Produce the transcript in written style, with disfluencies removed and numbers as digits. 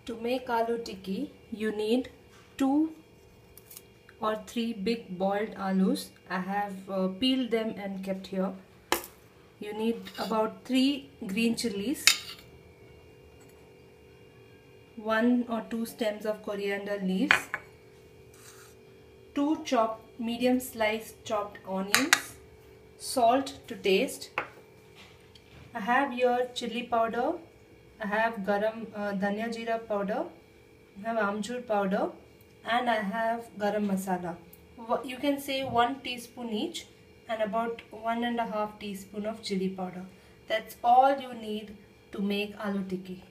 To make aloo tikki, you need 2 or 3 big boiled aloos. I have peeled them and kept here. You need about 3 green chillies, 1 or 2 stems of coriander leaves, 2 chopped medium sliced chopped onions, salt to taste. I have here chilli powder, I have garam dhania jeera powder, I have amchoor powder, and I have garam masala. You can say 1 teaspoon each, and about 1.5 teaspoon of chilli powder. That's all you need to make aloo tikki.